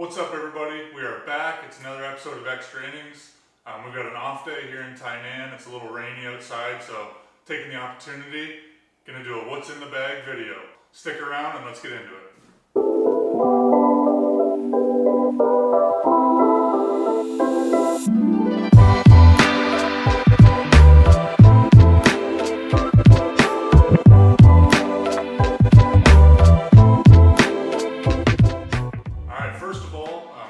What's up, everybody? We are back. It's another episode of Extra Innings. We've got an off day here in Taiwan. It's a little rainy outside, so taking the opportunity, gonna do a what's in the bag video. Stick around and let's get into it.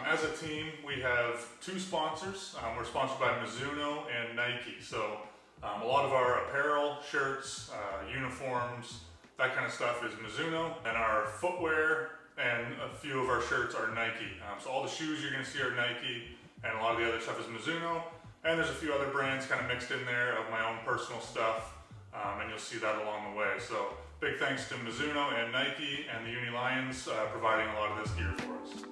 As a team, we have two sponsors. We're sponsored by Mizuno and Nike. So a lot of our apparel, shirts, uniforms, that kind of stuff is Mizuno. And our footwear and a few of our shirts are Nike. So all the shoes you're going to see are Nike, and a lot of the other stuff is Mizuno. And there's a few other brands kind of mixed in there of my own personal stuff. And you'll see that along the way. So big thanks to Mizuno and Nike and the Uni Lions providing a lot of this gear for us.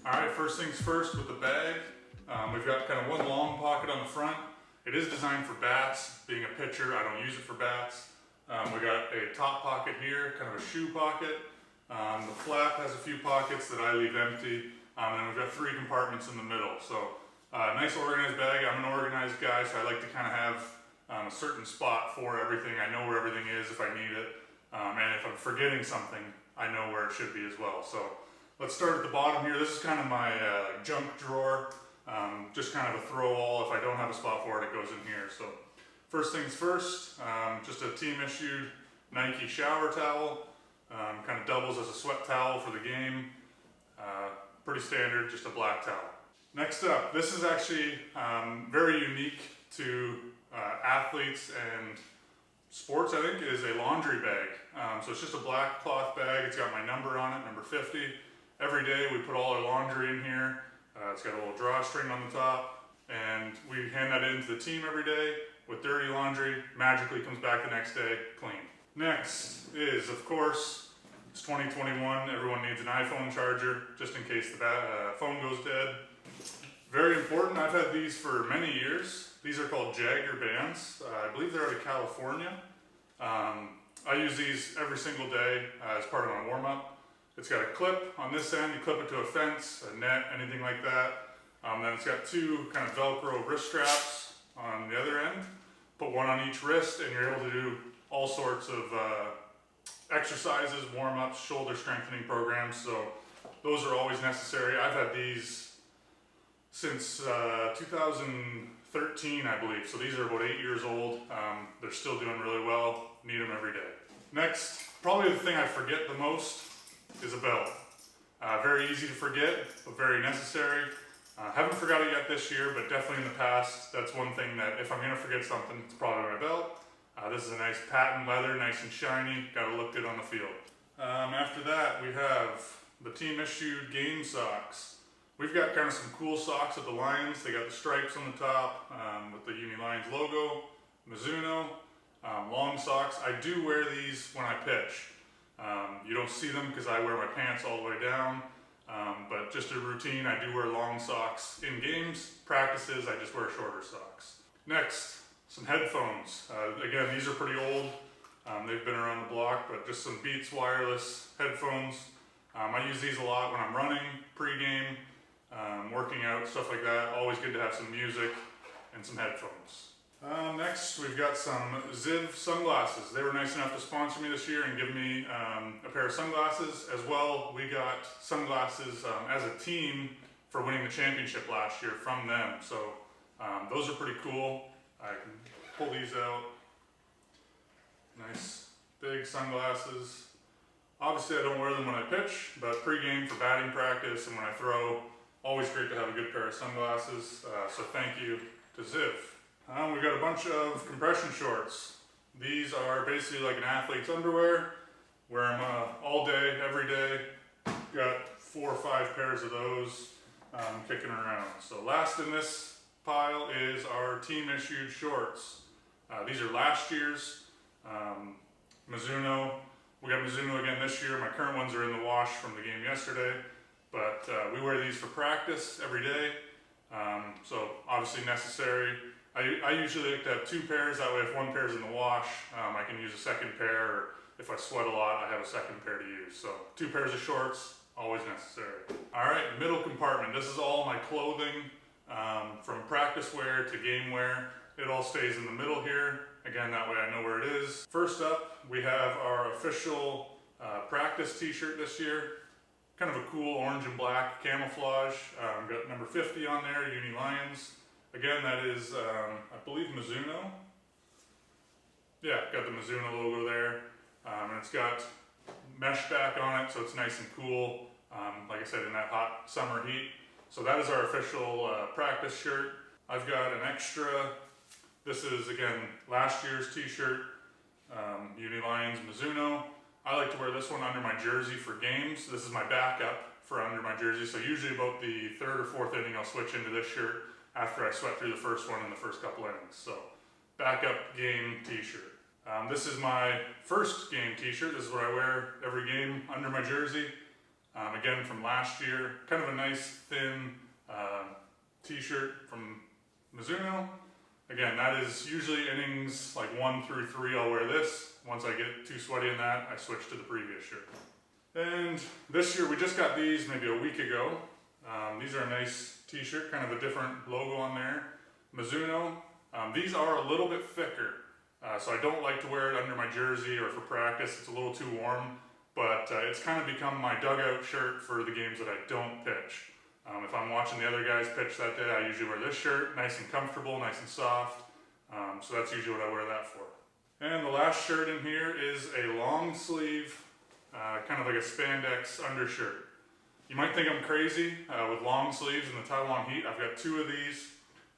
Alright, first things first with the bag. We've got kind of one long pocket on the front. It is designed for bats. Being a pitcher, I don't use it for bats. We got a top pocket here, kind of a shoe pocket. The flap has a few pockets that I leave empty. And we've got three compartments in the middle. So nice organized bag. I'm an organized guy, so I like to kind of have a certain spot for everything. I know where everything is if I need it. And if I'm forgetting something, I know where it should be as well. So let's start at the bottom here. This is kind of my junk drawer. Just kind of a throw all. If I don't have a spot for it, it goes in here. So first things first, just a team issued Nike shower towel. Kind of doubles as a sweat towel for the game. Pretty standard, just a black towel. Next up, this is actually very unique to athletes and sports, I think, is a laundry bag. So it's just a black cloth bag. It's got my number on it, number 50. Every day we put all our laundry in here. It's got a little drawstring on the top, and we hand that in to the team every day with dirty laundry. Magically comes back the next day clean. Next is, of course, it's 2021. Everyone needs an iPhone charger just in case the phone goes dead. Very important. I've had these for many years. These are called Jagger bands. I believe they're out of California. I use these every single day as part of my warm-up. It's got a clip on this end. You clip it to a fence, a net, anything like that. Then it's got two kind of Velcro wrist straps on the other end. Put one on each wrist, and you're able to do all sorts of exercises, warm-ups, shoulder strengthening programs. So those are always necessary. I've had these since 2013, I believe. So these are about 8 years old. They're still doing really well. Need them every day. Next, probably the thing I forget the most is a belt. Very easy to forget, but very necessary. Haven't forgot it yet this year, but definitely in the past, that's one thing that if I'm gonna forget something, it's probably my belt. This is a nice patent leather, nice and shiny. Gotta look good on the field. After that, we have the team issued game socks. We've got kind of some cool socks at the Lions. They got the stripes on the top with the Uni Lions logo, Mizuno, long socks. I do wear these when I pitch. You don't see them because I wear my pants all the way down, but just a routine, I do wear long socks in games. Practices, I just wear shorter socks. Next, some headphones. Again, these are pretty old. They've been around the block, but just some Beats wireless headphones. I use these a lot when I'm running, pre-game, working out, stuff like that. Always good to have some music and some headphones. Next, we've got some Ziv sunglasses. They were nice enough to sponsor me this year and give me a pair of sunglasses. As well, we got sunglasses as a team for winning the championship last year from them. So those are pretty cool. I can pull these out. Nice big sunglasses. Obviously, I don't wear them when I pitch, but pre-game for batting practice and when I throw, always great to have a good pair of sunglasses. So thank you to Ziv. We've got a bunch of compression shorts. These are basically like an athlete's underwear. Wear them all day, every day. Got 4 or 5 pairs of those kicking around. So last in this pile is our team issued shorts. These are last year's Mizuno. We got Mizuno again this year. My current ones are in the wash from the game yesterday. But we wear these for practice every day. So obviously necessary. I usually like to have 2 pairs, that way if one pair is in the wash, I can use a second pair, or if I sweat a lot, I have a second pair to use. So 2 pairs of shorts, always necessary. All right, middle compartment. This is all my clothing, from practice wear to game wear. It all stays in the middle here. Again, that way I know where it is. First up, we have our official practice t-shirt this year. Kind of a cool orange and black camouflage. Got number 50 on there, Uni Lions. Again, that is, I believe, Mizuno. Yeah, got the Mizuno logo there. And it's got mesh back on it, so it's nice and cool. Like I said, in that hot summer heat. So that is our official practice shirt. I've got an extra. This is, again, last year's t-shirt, Uni Lions Mizuno. I like to wear this one under my jersey for games. This is my backup for under my jersey. So usually about the 3rd or 4th inning, I'll switch into this shirt after I sweat through the first one in the first couple innings. So backup game t-shirt. This is my first game t-shirt. This is what I wear every game under my jersey. Again, from last year. Kind of a nice thin t-shirt from Mizuno. Again, that is usually innings like 1 through 3, I'll wear this. Once I get too sweaty in that, I switch to the previous shirt. And this year, we just got these maybe a week ago. These are a nice t-shirt, kind of a different logo on there. Mizuno. These are a little bit thicker, so I don't like to wear it under my jersey or for practice. It's a little too warm, but it's kind of become my dugout shirt for the games that I don't pitch. If I'm watching the other guys pitch that day, I usually wear this shirt, nice and comfortable, nice and soft. So that's usually what I wear that for. And the last shirt in here is a long sleeve, kind of like a spandex undershirt. You might think I'm crazy with long sleeves in the Taiwan heat. I've got 2 of these,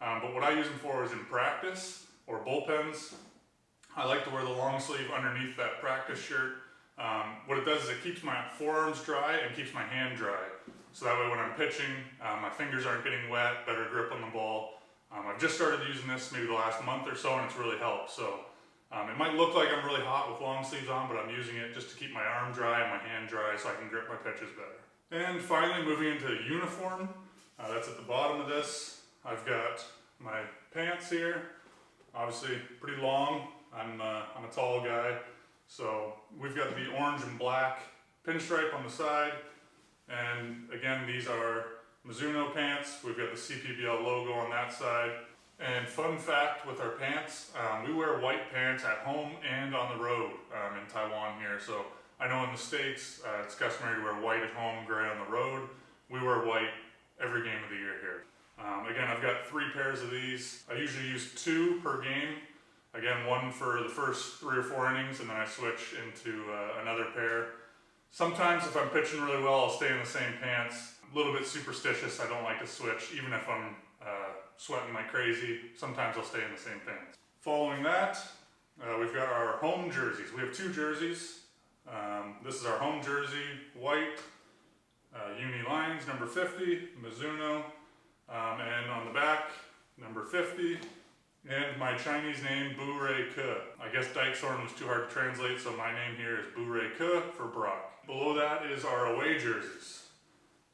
but what I use them for is in practice or bullpens. I like to wear the long sleeve underneath that practice shirt. What it does is it keeps my forearms dry and keeps my hand dry. So that way when I'm pitching, my fingers aren't getting wet, better grip on the ball. I've just started using this maybe the last month or so, and it's really helped. So it might look like I'm really hot with long sleeves on, but I'm using it just to keep my arm dry and my hand dry so I can grip my pitches better. And finally, moving into uniform, that's at the bottom of this. I've got my pants here, obviously pretty long. I'm a tall guy, so we've got the orange and black pinstripe on the side. And again, these are Mizuno pants. We've got the CPBL logo on that side. And fun fact with our pants, we wear white pants at home and on the road in Taiwan here. So I know in the States, it's customary to wear white at home, gray on the road. We wear white every game of the year here. Again, I've got 3 pairs of these. I usually use 2 per game. Again, 1 for the first 3 or 4 innings, and then I switch into another pair. Sometimes if I'm pitching really well, I'll stay in the same pants. A little bit superstitious, I don't like to switch, even if I'm sweating like crazy. Sometimes I'll stay in the same pants. Following that, we've got our home jerseys. We have 2 jerseys. This is our home jersey, white, Uni Lions, number 50, Mizuno, and on the back, number 50, and my Chinese name, Bu Rei Ke. I guess Dykxhoorn was too hard to translate, so my name here is Bu Rei Ke for Brock. Below that is our away jerseys.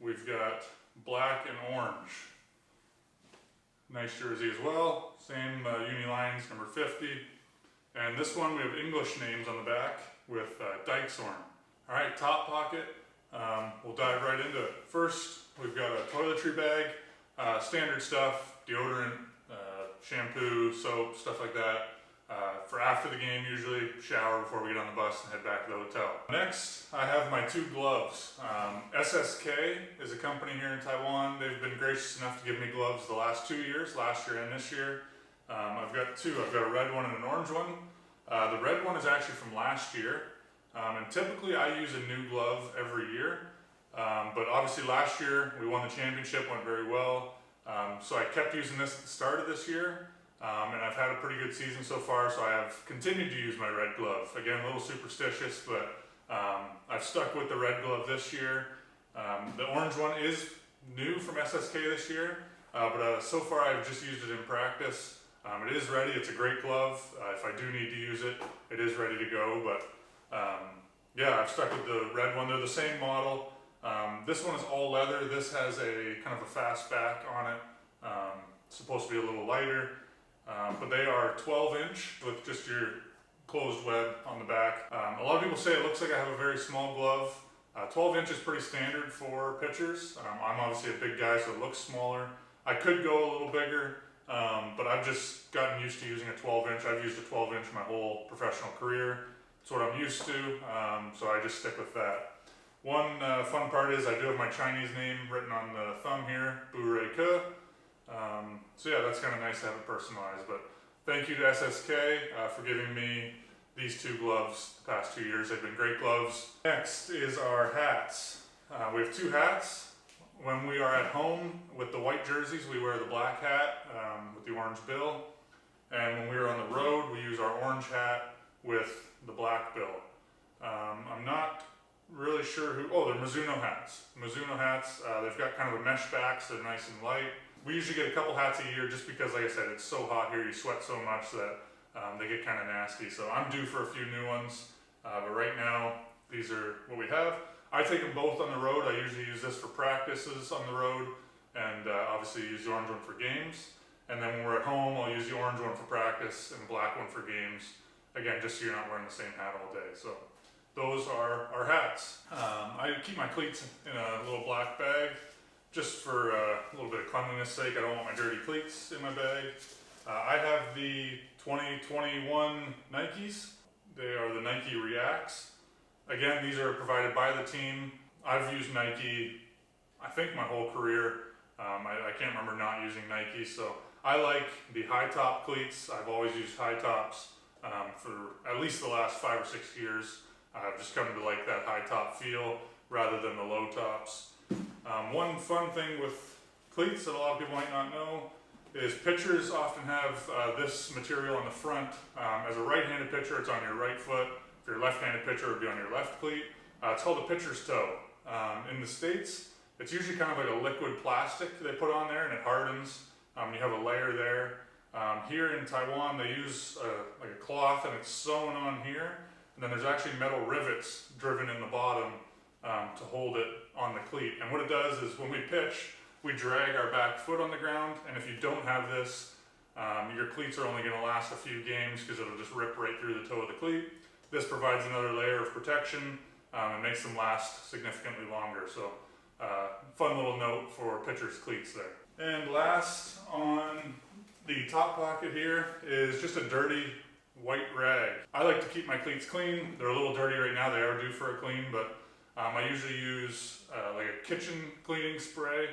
We've got black and orange. Nice jersey as well. Same Uni Lions, number 50. And this one, we have English names on the back with Dykxhoorn. All right, top pocket. We'll dive right into it. First, we've got a toiletry bag, standard stuff, deodorant, shampoo, soap, stuff like that. For after the game, usually shower before we get on the bus and head back to the hotel. Next, I have my 2 gloves. SSK is a company here in Taiwan. They've been gracious enough to give me gloves the last 2 years, last year and this year. I've got 2. I've got a red one and an orange one. The red one is actually from last year. And typically I use a new glove every year. But obviously last year we won the championship, went very well. So I kept using this at the start of this year, and I've had a pretty good season so far, so I have continued to use my red glove. Again, a little superstitious, but I've stuck with the red glove this year. The orange one is new from SSK this year, but so far I've just used it in practice. It is ready, it's a great glove. If I do need to use it, it is ready to go, but yeah, I've stuck with the red one. They're the same model. This one is all leather. This has a kind of a fast back on it. It's supposed to be a little lighter, but they are 12-inch with just your closed web on the back. A lot of people say it looks like I have a very small glove. 12 inch is pretty standard for pitchers. I'm obviously a big guy, so it looks smaller. I could go a little bigger, but I've just gotten used to using a 12 inch. I've used a 12 inch my whole professional career. It's what I'm used to, so I just stick with that. One fun part is I do have my Chinese name written on the thumb here, Bu Rei Ke. So yeah, that's kind of nice to have it personalized. But thank you to SSK for giving me these two gloves the past 2 years. They've been great gloves. Next is our hats. We have two hats. When we are at home with the white jerseys, we wear the black hat with the orange bill. And when we are on the road, we use our orange hat with the black bill. I'm not really sure who, oh, they're Mizuno hats. Mizuno hats, they've got kind of a mesh back, so they're nice and light. We usually get a couple hats a year just because, like I said, it's so hot here, you sweat so much that they get kind of nasty. So I'm due for a few new ones, but right now, these are what we have. I take them both on the road. I usually use this for practices on the road, and obviously use the orange one for games. And then when we're at home, I'll use the orange one for practice and the black one for games. Again, just so you're not wearing the same hat all day. So those are our hats. I keep my cleats in a little black bag, just for a little bit of cleanliness sake. I don't want my dirty cleats in my bag. I have the 2021 Nikes. They are the Nike Reacts. Again, these are provided by the team. I've used Nike, I think my whole career. I can't remember not using Nike, so I like the high top cleats. I've always used high tops for at least the last 5 or 6 years. I've just come to like that high top feel rather than the low tops. One fun thing with cleats that a lot of people might not know is pitchers often have this material on the front. As a right-handed pitcher, it's on your right foot. If you're a left-handed pitcher, it would be on your left cleat. It's called a pitcher's toe. In the States, it's usually kind of like a liquid plastic they put on there, and it hardens. You have a layer there. Here in Taiwan, they use like a cloth, and it's sewn on here. And then there's actually metal rivets driven in the bottom to hold it on the cleat. And what it does is when we pitch, we drag our back foot on the ground, and if you don't have this, your cleats are only going to last a few games because it'll just rip right through the toe of the cleat. This provides another layer of protection and makes them last significantly longer. So fun little note for pitchers' cleats there. And last on the top pocket here is just a dirty white rag. I like to keep my cleats clean. They're a little dirty right now. They are due for a clean, but I usually use like a kitchen cleaning spray,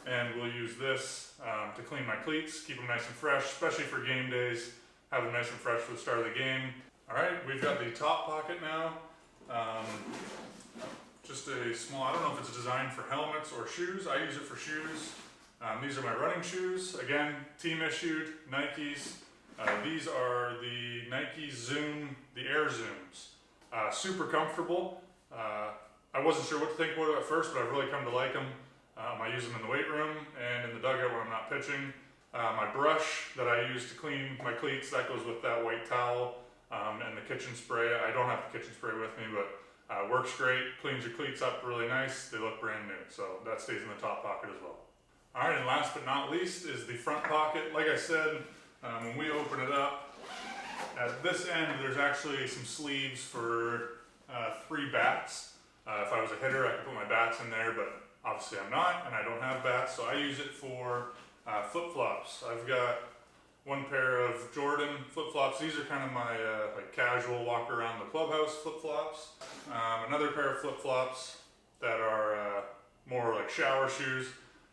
and we'll use this to clean my cleats, keep them nice and fresh, especially for game days. Have them nice and fresh for the start of the game. All right, we've got the top pocket now. Just a small, I don't know if it's designed for helmets or shoes. I use it for shoes. These are my running shoes. Again, team issued, Nikes. These are the Nike Zoom, the Air Zooms. Super comfortable. I wasn't sure what to think about it at first, but I've really come to like them. I use them in the weight room and in the dugout when I'm not pitching. My brush that I use to clean my cleats, that goes with that white towel and the kitchen spray. I don't have the kitchen spray with me, but works great, cleans your cleats up really nice. They look brand new, so that stays in the top pocket as well. All right, and last but not least is the front pocket. Like I said, when we open it up, at this end there's actually some sleeves for 3 bats. If I was a hitter, I could put my bats in there, but obviously I'm not, and I don't have bats, so I use it for flip-flops. I've got one pair of Jordan flip-flops. These are kind of my like casual walk around the clubhouse flip-flops. Another pair of flip-flops that are more like shower shoes.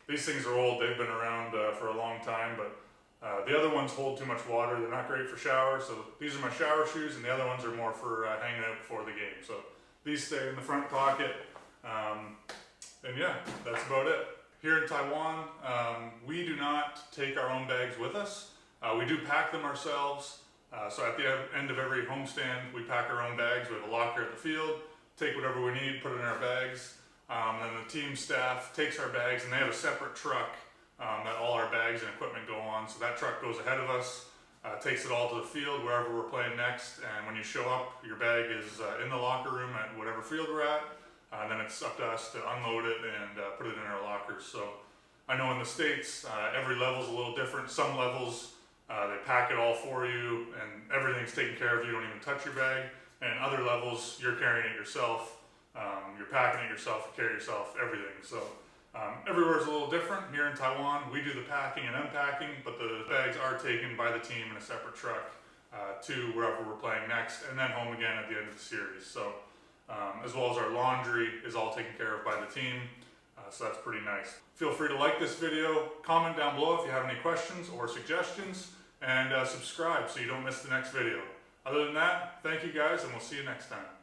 These things are old. They've been around for a long time, but the other ones hold too much water. They're not great for shower, so these are my shower shoes, and the other ones are more for hanging out before the game. So these stay in the front pocket. And yeah, that's about it. Here in Taiwan, we do not take our own bags with us. We do pack them ourselves. So at the end of every homestand, we pack our own bags. We have a locker at the field, take whatever we need, put it in our bags. Then the team staff takes our bags, and they have a separate truck that all our bags and equipment go on. So that truck goes ahead of us, takes it all to the field wherever we're playing next. And when you show up, your bag is in the locker room at whatever field we're at. Then it's up to us to unload it and put it in our lockers. So I know in the States, every level is a little different. Some levels They pack it all for you, and everything's taken care of. You don't even touch your bag. And other levels, you're carrying it yourself. You're packing it yourself, you carry it yourself, everything. So everywhere's a little different. Here in Taiwan, we do the packing and unpacking, but the bags are taken by the team in a separate truck to wherever we're playing next, and then home again at the end of the series. So as well as our laundry is all taken care of by the team. So that's pretty nice. Feel free to like this video, comment down below if you have any questions or suggestions, and subscribe so you don't miss the next video. Other than that, thank you guys, and we'll see you next time.